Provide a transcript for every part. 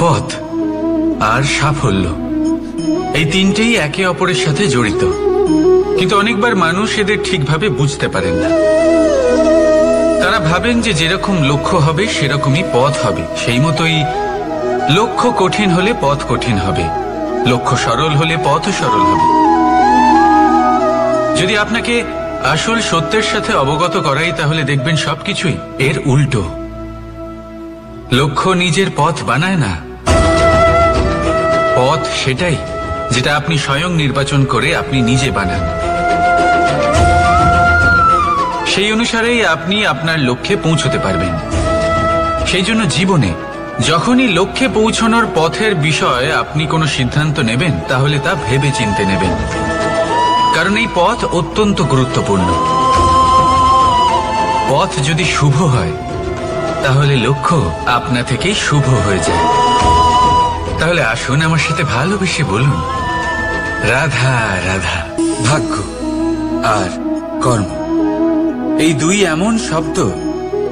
পথ আর সাফল্য, এই তিনটেই একে অপরের সাথে জড়িত, কিন্তু অনেকবার মানুষ এদের ঠিকভাবে বুঝতে পারেন না। তারা ভাবেন যে যেরকম লক্ষ্য হবে সেরকমই পথ হবে, সেই মতোই লক্ষ্য কঠিন হলে পথ কঠিন হবে, লক্ষ্য সরল হলে পথও সরল হবে। যদি আপনাকে আসল সত্যের সাথে অবগত করাই, তাহলে দেখবেন সবকিছুই এর উল্টো। লক্ষ্য নিজের পথ বানায় না, পথ সেটাই যেটা আপনি স্বয়ং নির্বাচন করে আপনি নিজে বানান। সেই অনুসারেই আপনি আপনার লক্ষ্যে পৌঁছতে পারবেন। সেই জন্য জীবনে যখনই লক্ষ্যে পৌঁছানোর পথের বিষয়ে আপনি কোনো সিদ্ধান্ত নেবেন, তাহলে তা ভেবে চিন্তে নেবেন, কারণ এই পথ অত্যন্ত গুরুত্বপূর্ণ। পথ যদি শুভ হয়, তাহলে লক্ষ্য আপনা থেকেই শুভ হয়ে যায়। তাহলে আসুন আমার সাথে ভালোবেসে বলুন, রাধা রাধা। ভাগ্য আর কর্ম, এই দুই এমন শব্দ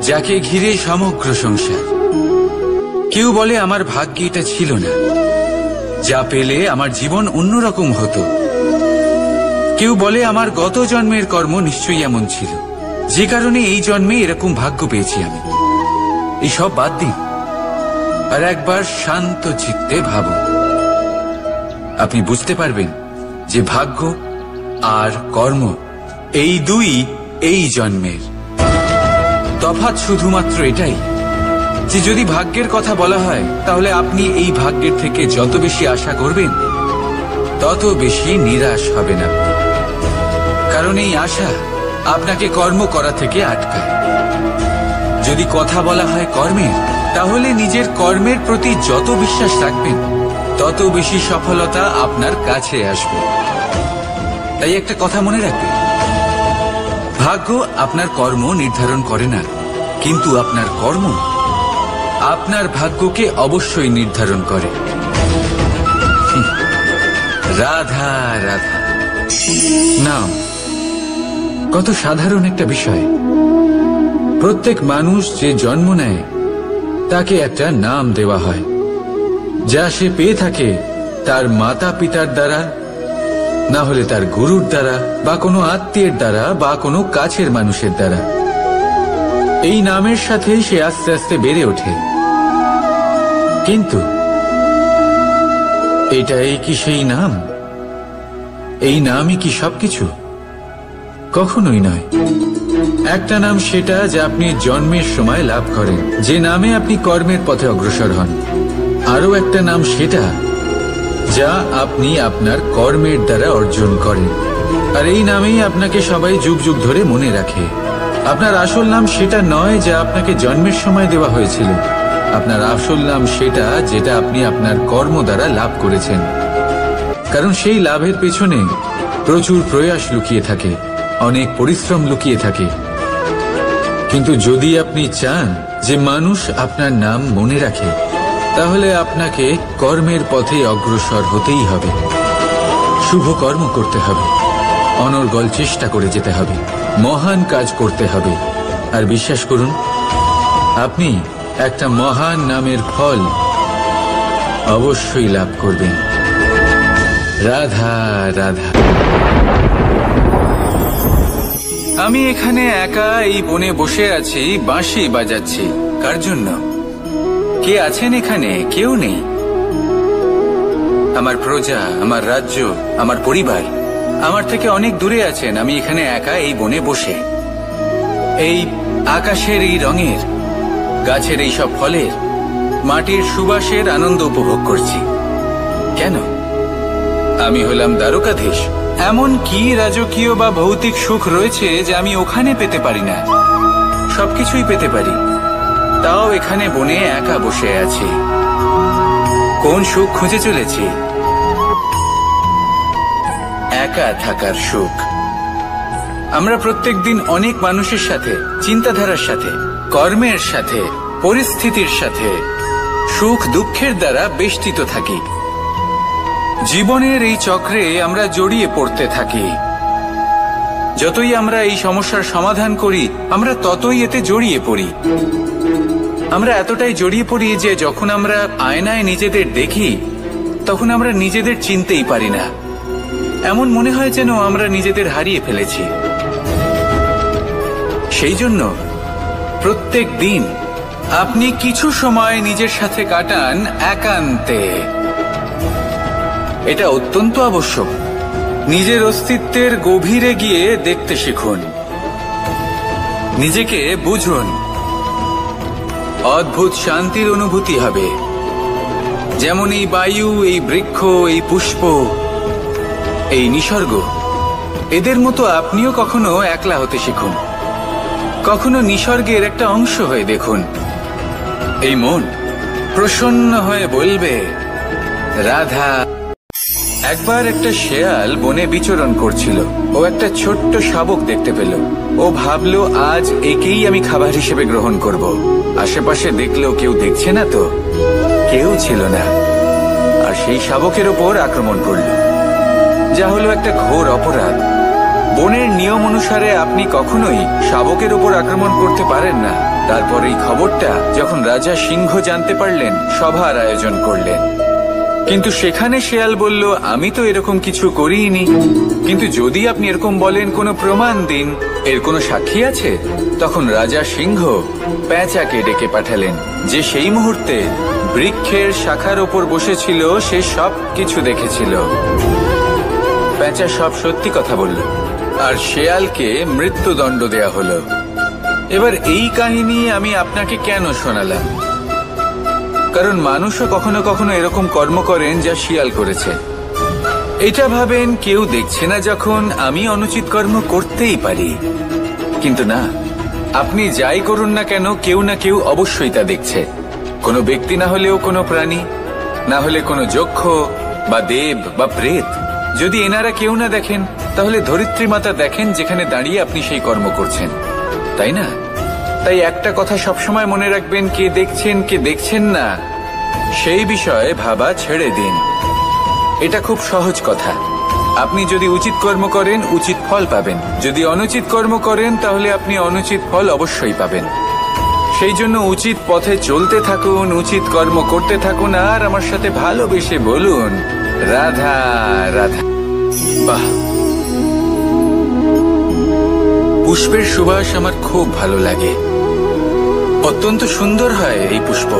যাকে ঘিরে সমগ্র সংসার। কেউ বলে আমার ভাগ্যে এটা ছিল না, যা পেলে আমার জীবন অন্যরকম হতো। কেউ বলে আমার গত জন্মের কর্ম নিশ্চয়ই এমন ছিল, যে কারণে এই জন্মে এরকম ভাগ্য পেয়েছি আমি। এইসব বাদ দিন আর একবার শান্ত চিত্তে ভাবুন। আপনি বুঝতে পারবেন যে ভাগ্য আর কর্ম এই দুই এই জন্মের। তফাৎ শুধুমাত্র এটাই যে যদি ভাগ্যের কথা বলা হয়, তাহলে আপনি এই ভাগ্যের থেকে যত বেশি আশা করবেন, তত বেশি নিরাশ হবেন আপনি, কারণ এই আশা আপনাকে কর্ম করা থেকে আটকায়। যদি কথা বলা হয় কর্মের, তাহলে নিজের কর্মের প্রতি যত বিশ্বাস রাখবেন, তত বেশি সফলতা আপনার কাছে আসবে। তাই একটা কথা মনে রাখবেন, ভাগ্য আপনার কর্ম নির্ধারণ করে না, কিন্তু আপনার কর্ম আপনার ভাগ্যকে অবশ্যই নির্ধারণ করে। রাধা রাধা নাম কত সাধারণ একটা বিষয়। প্রত্যেক মানুষ যে জন্ম নেয়, তাকে একটা নাম দেওয়া হয়, যা সে পেয়ে থাকে তার মাতা পিতার দ্বারা, না হলে তার গুরুর দ্বারা, বা কোনো আত্মীয়ের দ্বারা, বা কোনো কাছের মানুষের দ্বারা। এই নামের সাথে সে আস্তে আস্তে বেড়ে ওঠে। কিন্তু এটাই কি সেই নাম? এই নামই কি সবকিছু? কখনোই নয়। একটা নাম সেটা যা আপনি জন্মের সময় লাভ করেন, যে নামে আপনি কর্মের পথে অগ্রসর হন। আরও একটা নাম সেটা যা আপনি আপনার কর্মের দ্বারা অর্জন করেন, আর এই নামেই আপনাকে সবাই যুগ যুগ ধরে মনে রাখে। আপনার আসল নাম সেটা নয় যা আপনাকে জন্মের সময় দেওয়া হয়েছিল। আপনার আসল নাম সেটা যেটা আপনি আপনার কর্ম দ্বারা লাভ করেছেন, কারণ সেই লাভের পেছনে প্রচুর প্রয়াস লুকিয়ে থাকে, অনেক পরিশ্রম লুকিয়ে থাকে। কিন্তু যদি আপনি চান যে মানুষ আপনার নাম মনে রাখে, তাহলে আপনাকে কর্মের পথে অগ্রসর হতেই হবে, শুভ কর্ম করতে হবে, অনর্গল চেষ্টা করে যেতে হবে, মহান কাজ করতে হবে। আর বিশ্বাস করুন, আপনি একটা মহান নামের ফল অবশ্যই লাভ করবেন। রাধা রাধা। আমি এখানে একা এই বনে বসে আছি, বাঁশি বাজাচ্ছি। কার জন্য? কে আছেন এখানে? কেউ নেই। আমার প্রজা, আমার রাজ্য, আমার পরিবার আমার থেকে অনেক দূরে আছেন। আমি এখানে একা এই বনে বসে এই আকাশের এই রঙের, গাছের এই সব ফলের, মাটির সুবাসের আনন্দ উপভোগ করছি। কেন? আমি হলাম দ্বারকাধীশ। এমন কি রাজকীয় বা ভৌতিক সুখ রয়েছে যে আমি ওখানে পেতে পারি না? সবকিছুই পেতে পারি, তাও এখানে বনে একা বসে আছি। কোন সুখ খুঁজে চলেছি? একা থাকার সুখ। আমরা প্রত্যেকদিন অনেক মানুষের সাথে, চিন্তাধারার সাথে, কর্মের সাথে, পরিস্থিতির সাথে, সুখ দুঃখের দ্বারা বেষ্টিত থাকি। জীবনের এই চক্রে আমরা জড়িয়ে পড়তে থাকি। যতই আমরা এই সমস্যার সমাধান করি, আমরা ততই এতে জড়িয়ে পড়ি। আমরা এতটাই জড়িয়ে পড়ি যে যখন আমরা আয়নায় নিজেদের দেখি তখন আমরা নিজেদের চিনতেই পারি না। এমন মনে হয় যেন আমরা নিজেদের হারিয়ে ফেলেছি। সেই জন্য প্রত্যেক দিন আপনি কিছু সময় নিজের সাথে কাটান একান্তে। এটা অত্যন্ত আবশ্যক। নিজের অস্তিত্বের গভীরে গিয়ে দেখতে শিখুন, নিজেকে বুঝুন। অদ্ভুত শান্তির অনুভূতি হবে। যেমন এই বায়ু, এই বৃক্ষ, এই পুষ্প, এই নিসর্গ, এদের মতো আপনিও কখনো একলা হতে শিখুন। কখনো নিসর্গের একটা অংশ হয়ে দেখুন। এই মন প্রসন্ন হয়ে বলবে, রাধা। একবার একটা শেয়াল বনে বিচরণ করছিল। ও একটা ছোট্ট শাবক দেখতে পেল। ও ভাবলো, আজ একেই আমি খাবার হিসেবে গ্রহণ করব। আশেপাশে দেখলো কেউ দেখছে না, তো কেউ ছিল না। আর সেই শাবকের ওপর আক্রমণ করল, যা হলো একটা ঘোর অপরাধ। বনের নিয়ম অনুসারে আপনি কখনোই শাবকের ওপর আক্রমণ করতে পারেন না। তারপর এই খবরটা যখন রাজা সিংহ জানতে পারলেন, সভার আয়োজন করলেন। কিন্তু সেখানে শেয়াল বলল, আমি তো এরকম কিছু করিনি। কিন্তু যদি আপনি এরকম বলেন, কোনো প্রমাণ দিন, এর কোনো সাক্ষী আছে? তখন রাজা সিংহ পেঁচাকে ডেকে পাঠালেন, যে সেই মুহূর্তে বৃক্ষের শাখার ওপর বসেছিল। সে সব কিছু দেখেছিল। পেঁচা সব সত্যি কথা বলল, আর শেয়ালকে মৃত্যুদণ্ড দেয়া হলো। এবার এই কাহিনী আমি আপনাকে কেন শোনালাম? কারণ মানুষও কখনো কখনো এরকম কর্ম করেন যা শিয়াল করেছে। এটা ভাবেন কেউ দেখছে না, যখন আমি অনুচিত কর্ম করতেই পারি। কিন্তু না, আপনি যাই করুন না কেন, কেউ না কেউ অবশ্যই তা দেখছে। কোনো ব্যক্তি না হলেও কোনো প্রাণী, না হলে কোনো যক্ষ বা দেব বা প্রেত। যদি এনারা কেউ না দেখেন, তাহলে ধরিত্রী মাতা দেখেন, যেখানে দাঁড়িয়ে আপনি সেই কর্ম করছেন, তাই না? তাই একটা কথা সবসময় মনে রাখবেন, কে দেখছেন কে দেখছেন না সেই বিষয়ে ভাবা ছেড়ে দিন। এটা খুব সহজ কথা। আপনি যদি উচিত কর্ম করেন, উচিত ফল পাবেন। যদি অনুচিত কর্ম করেন, তাহলে আপনি অনুচিত ফল অবশ্যই পাবেন। সেই জন্য উচিত পথে চলতে থাকুন, উচিত কর্ম করতে থাকুন, আর আমার সাথে ভালোবেসে বলুন, রাধা রাধা। বাহ, পুষ্পের সুবাস আমার খুব ভালো লাগে। অত্যন্ত সুন্দর হয় এই পুষ্প।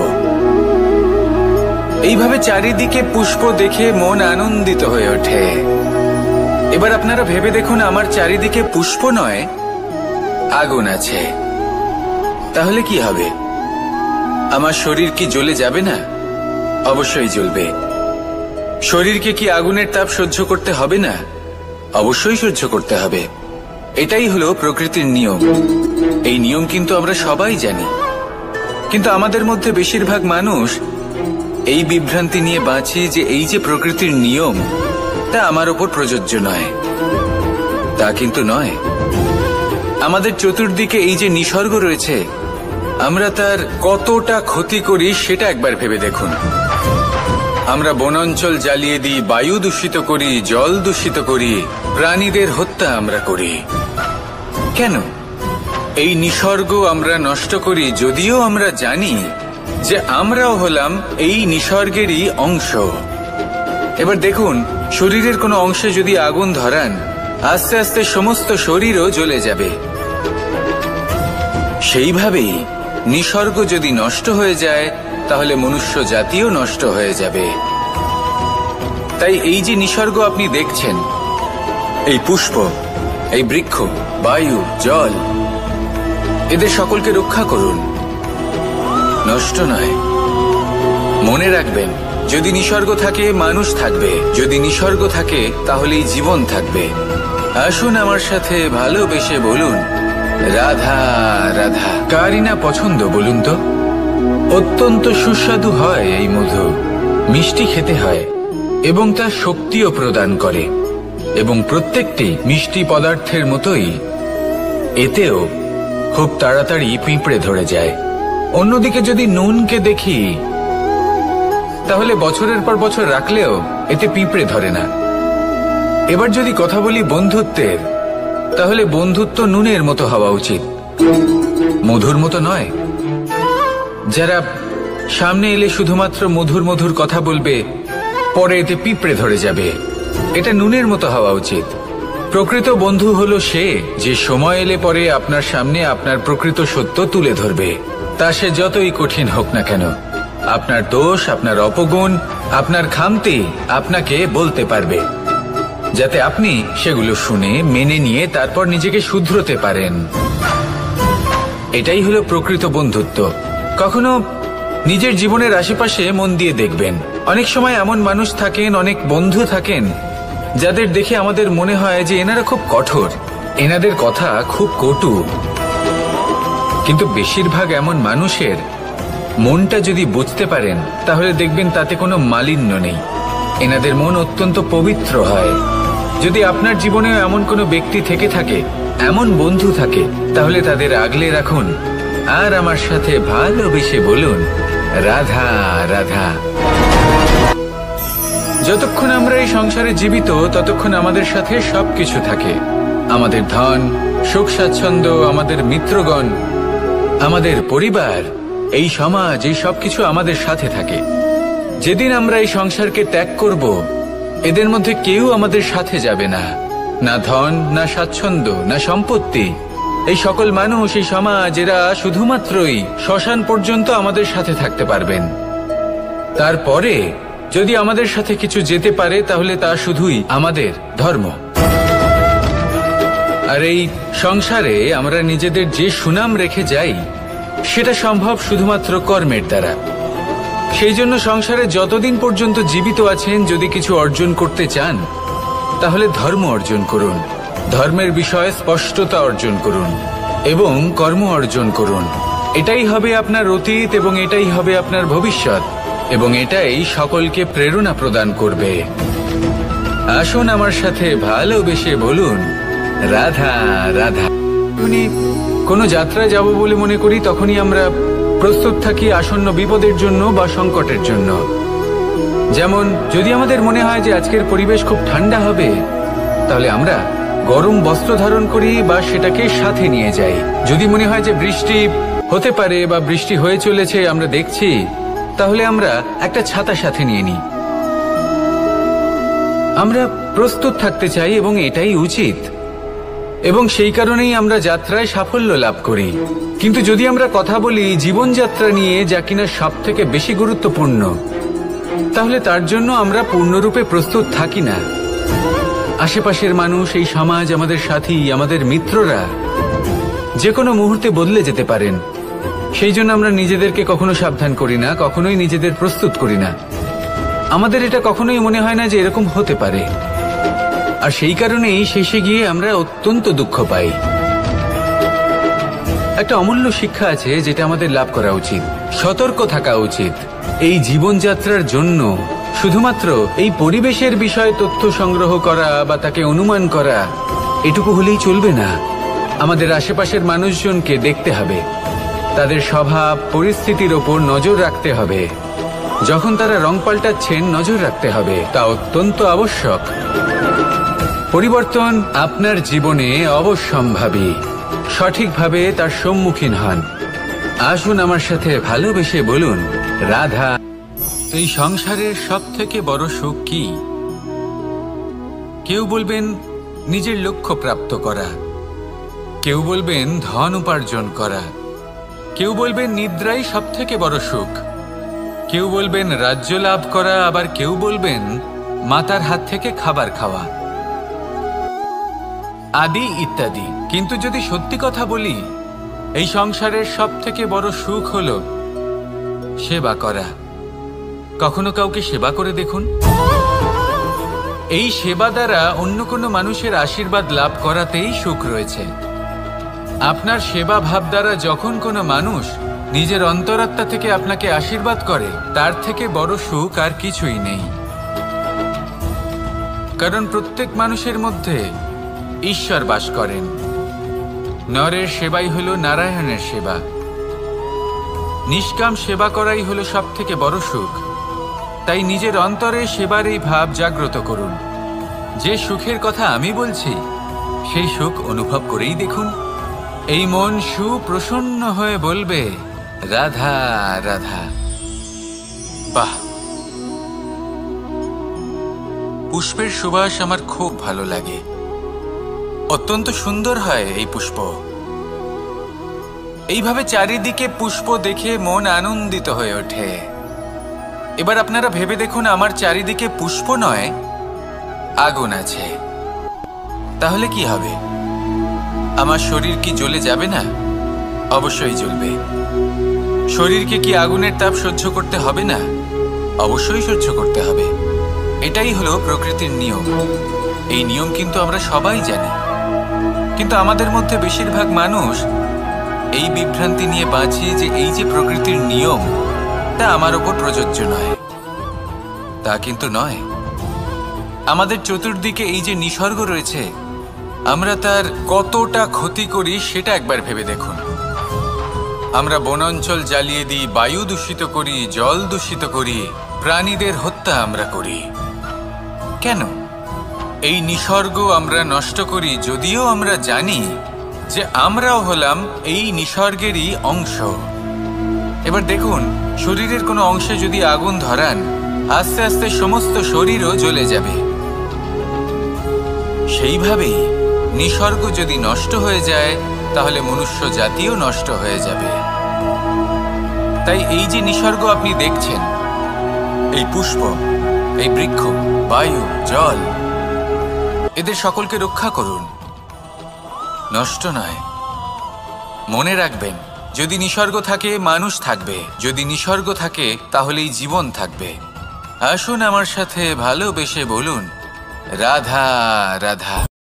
এইভাবে চারিদিকে পুষ্প দেখে মন আনন্দিত হয়ে ওঠে। এবার আপনারা ভেবে দেখুন, আমার চারিদিকে পুষ্প নয়, আগুন আছে। তাহলে কি হবে? আমার শরীর কি জ্বলে যাবে না? অবশ্যই জ্বলবে। শরীরকে কি আগুনের তাপ সহ্য করতে হবে না? অবশ্যই সহ্য করতে হবে। এটাই হলো প্রকৃতির নিয়ম। এই নিয়ম কিন্তু আমরা সবাই জানি। কিন্তু আমাদের মধ্যে বেশিরভাগ মানুষ এই বিভ্রান্তি নিয়ে বাঁচি যে এই যে প্রকৃতির নিয়ম, তা আমার ওপর প্রযোজ্য নয়। তা কিন্তু নয়। আমাদের চতুর্দিকে এই যে নিসর্গ রয়েছে, আমরা তার কতটা ক্ষতি করি সেটা একবার ভেবে দেখুন। আমরা বনাঞ্চল জ্বালিয়ে দিই, বায়ু দূষিত করি, জল দূষিত করি, প্রাণীদের হত্যা আমরা করি। কেন? এই নিসর্গ আমরা নষ্ট করি, যদিও আমরা জানি যে আমরাও হলাম এই নিসর্গেরই অংশ। এবার দেখুন, শরীরের কোনো অংশে যদি আগুন ধরান, আস্তে আস্তে সমস্ত শরীরও জ্বলে যাবে। সেইভাবেই নিসর্গ যদি নষ্ট হয়ে যায়, তাহলে মনুষ্য জাতিও নষ্ট হয়ে যাবে। তাই এই যে নিসর্গ আপনি দেখছেন, এই পুষ্প, এই বৃক্ষ, বায়ু, জল, এদের সকলকে রক্ষা করুন, নষ্ট নয়। মনে রাখবেন, যদি নিসর্গ থাকে, মানুষ থাকবে। যদি নিসর্গ থাকে, তাহলেই জীবন থাকবে। আসুন আমার সাথে ভালোবেসে বলুন, রাধা রাধা। কারই না পছন্দ বলুন তো? অত্যন্ত সুস্বাদু হয় এই মধু। মিষ্টি খেতে হয় এবং তা শক্তিও প্রদান করে। এবং প্রত্যেকটি মিষ্টি পদার্থের মতোই এতেও খুব তাড়াতাড়ি পিঁপড়ে ধরে যায়। অন্যদিকে যদি নুনকে দেখি, তাহলে বছরের পর বছর রাখলেও এতে পিঁপড়ে ধরে না। এবার যদি কথা বলি বন্ধুত্বের, তাহলে বন্ধুত্ব নুনের মতো হওয়া উচিত, মধুর মতো নয়। যারা সামনে এলে শুধুমাত্র মধুর মধুর কথা বলবে, পরে এতে পিঁপড়ে ধরে যাবে। এটা নুনের মতো হওয়া উচিত। প্রকৃত বন্ধু হলো সে যে সময় এলে পরে আপনার সামনে আপনার প্রকৃত সত্য তুলে ধরবে, তা সে যতই কঠিন হোক না কেন। আপনার দোষ, আপনার অপগুণ, আপনার খামতি আপনাকে বলতে পারবে, যাতে আপনি সেগুলো শুনে মেনে নিয়ে তারপর নিজেকে শুধরোতে পারেন। এটাই হলো প্রকৃত বন্ধুত্ব। কখনো নিজের জীবনের আশেপাশে মন দিয়ে দেখবেন, অনেক সময় এমন মানুষ থাকেন, অনেক বন্ধু থাকেন যাদের দেখে আমাদের মনে হয় যে এনারা খুব কঠোর, এনাদের কথা খুব কটু। কিন্তু বেশিরভাগ এমন মানুষের মনটা যদি বুঝতে পারেন তাহলে দেখবেন তাতে কোনো মালিন্য নেই, এনাদের মন অত্যন্ত পবিত্র হয়। যদি আপনার জীবনেও এমন কোনো ব্যক্তি থেকে থাকে, এমন বন্ধু থাকে, তাহলে তাদের আগলে রাখুন আর আমার সাথে ভালোবেসে বলুন, রাধা রাধা। যতক্ষণ আমরা এই সংসারে জীবিত ততক্ষণ আমাদের সাথে সবকিছু থাকে, আমাদের ধন, সুখ স্বাচ্ছন্দ্য, আমাদের মিত্রগণ, আমাদের পরিবার, এই সমাজ, এই সবকিছু আমাদের সাথে থাকে। যেদিন আমরা এই সংসারকে ত্যাগ করব, এদের মধ্যে কেউ আমাদের সাথে যাবে না, না ধন, না স্বাচ্ছন্দ্য, না সম্পত্তি। এই সকল মানুষ, এই সমাজ, এরা শুধুমাত্রই শ্মশান পর্যন্ত আমাদের সাথে থাকতে পারবেন। তারপরে যদি আমাদের সাথে কিছু যেতে পারে তাহলে তা শুধুই আমাদের ধর্ম। আর এই সংসারে আমরা নিজেদের যে সুনাম রেখে যাই সেটা সম্ভব শুধুমাত্র কর্মের দ্বারা। সেই জন্য সংসারে যতদিন পর্যন্ত জীবিত আছেন, যদি কিছু অর্জন করতে চান তাহলে ধর্ম অর্জন করুন, ধর্মের বিষয়ে স্পষ্টতা অর্জন করুন এবং কর্ম অর্জন করুন। এটাই হবে আপনার অতীত এবং এটাই হবে আপনার ভবিষ্যৎ, এবং এটাই সকলকে প্রেরণা প্রদান করবে। আসুন আমার সাথে ভালোবেসে বলুন, রাধা রাধা। কোনো যাত্রায় যাব বলে মনে করি তখনই আমরা প্রস্তুত থাকি আসন্ন বিপদের জন্য বা সংকটের জন্য। যেমন যদি আমাদের মনে হয় যে আজকের পরিবেশ খুব ঠান্ডা হবে, তাহলে আমরা গরম বস্ত্র ধারণ করি বা সেটাকে সাথে নিয়ে যাই। যদি মনে হয় যে বৃষ্টি হতে পারে বা বৃষ্টি হয়ে চলেছে, আমরা দেখছি, তাহলে আমরা একটা ছাতা সাথে নিয়ে নিই। আমরা প্রস্তুত থাকতে চাই এবং এটাই উচিত, এবং সেই কারণেই আমরা যাত্রায় সাফল্য লাভ করি। কিন্তু যদি আমরা কথা বলি জীবনযাত্রা নিয়ে, যা কিনা সব থেকে বেশি গুরুত্বপূর্ণ, তাহলে তার জন্য আমরা পূর্ণরূপে প্রস্তুত থাকি না। আশেপাশের মানুষ, এই সমাজ, আমাদের সাথী, আমাদের মিত্ররা যে কোনো মুহূর্তে বদলে যেতে পারেন। সেই জন্য আমরা নিজেদেরকে কখনো সাবধান করি না, কখনোই নিজেদের প্রস্তুত করি না। আমাদের এটা কখনোই মনে হয় না যে এরকম হতে পারে, আর সেই কারণেই শেষে গিয়ে আমরা অত্যন্ত দুঃখ পাই। একটা অমূল্য শিক্ষা আছে যেটা আমাদের লাভ করা উচিত, সতর্ক থাকা উচিত। এই জীবনযাত্রার জন্য শুধুমাত্র এই পরিবেশের বিষয়ে তথ্য সংগ্রহ করা বা তাকে অনুমান করা, এটুকু হলেই চলবে না। আমাদের আশেপাশের মানুষজনকে দেখতে হবে, তাদের স্বভাব, পরিস্থিতির ওপর নজর রাখতে হবে। যখন তারা রং পাল্টাচ্ছেন নজর রাখতে হবে, তা অত্যন্ত আবশ্যক। পরিবর্তন আপনার জীবনে অবশ্যম্ভাবী, সঠিকভাবে তার সম্মুখীন হন। আসুন আমার সাথে ভালোবেসে বলুন, রাধা। এই সংসারের সব থেকে বড় সুখ কি? কেউ বলবেন নিজের লক্ষ্য প্রাপ্ত করা, কেউ বলবেন ধন উপার্জন করা, কেউ বলবেন নিদ্রাই সব থেকে বড় সুখ, কেউ বলবেন রাজ্য লাভ করা, আবার কেউ বলবেন মাতার হাত থেকে খাবার খাওয়া, আদি ইত্যাদি। কিন্তু যদি সত্যি কথা বলি, এই সংসারের সব থেকে বড় সুখ হলো সেবা করা। কখনো কাউকে সেবা করে দেখুন। এই সেবা দ্বারা অন্য কোনো মানুষের আশীর্বাদ লাভ করাতেই সুখ রয়েছে। আপনার সেবা ভাব দ্বারা যখন কোনো মানুষ নিজের অন্তরাত্মা থেকে আপনাকে আশীর্বাদ করে, তার থেকে বড় সুখ আর কিছুই নেই। কারণ প্রত্যেক মানুষের মধ্যে ঈশ্বর বাস করেন। নরের সেবাই হলো নারায়ণের সেবা। নিষ্কাম সেবা করাই হলো সব থেকে বড় সুখ। তাই নিজের অন্তরে সেবার এই ভাব জাগ্রত করুন। যে সুখের কথা আমি বলছি, সেই সুখ অনুভব করেই দেখুন। এই মন সুপ্রসন্ন হয়ে বলবে, রাধা রাধা। বাহ, পুষ্পের সুবাস আমার খুব ভালো লাগে। অত্যন্ত সুন্দর হয় এই পুষ্প। এইভাবে চারিদিকে পুষ্প দেখে মন আনন্দিত হয়ে ওঠে। এবার আপনারা ভেবে দেখুন, আমার চারিদিকে পুষ্প নয়, আগুন আছে। তাহলে কি হবে? আমার শরীর কি জ্বলে যাবে না? অবশ্যই জ্বলবে। শরীরকে কি আগুনের তাপ সহ্য করতে হবে না? অবশ্যই সহ্য করতে হবে। এটাই হলো প্রকৃতির নিয়ম। এই নিয়ম কিন্তু আমরা সবাই জানি, কিন্তু আমাদের মধ্যে বেশিরভাগ মানুষ এই বিভ্রান্তি নিয়ে বাঁচি যে এই যে প্রকৃতির নিয়ম, তা আমার ওপর প্রযোজ্য নয়। তা কিন্তু নয়। আমাদের চতুর্দিকে এই যে নিসর্গ রয়েছে, আমরা তার কতটা ক্ষতি করি সেটা একবার ভেবে দেখুন। আমরা বনাঞ্চল জ্বালিয়ে দিই, বায়ু দূষিত করি, জল দূষিত করি, প্রাণীদের হত্যা আমরা করি। কেন? এই নিসর্গ আমরা নষ্ট করি, যদিও আমরা জানি যে আমরাও হলাম এই নিসর্গেরই অংশ। এবার দেখুন, শরীরের কোনো অংশে যদি আগুন ধরান, আস্তে আস্তে সমস্ত শরীরও জ্বলে যাবে। সেইভাবেই নিসর্গ যদি নষ্ট হয়ে যায়, তাহলে মনুষ্য জাতিও নষ্ট হয়ে যাবে। তাই এই যে নিসর্গ আপনি দেখছেন, এই পুষ্প, এই বৃক্ষ, বায়ু, জল, এদের সকলকে রক্ষা করুন, নষ্ট নয়। মনে রাখবেন, যদি নিসর্গ থাকে মানুষ থাকবে, যদি নিসর্গ থাকে তাহলেই জীবন থাকবে। আসুন আমার সাথে ভালোবেসে বলুন, রাধা রাধা।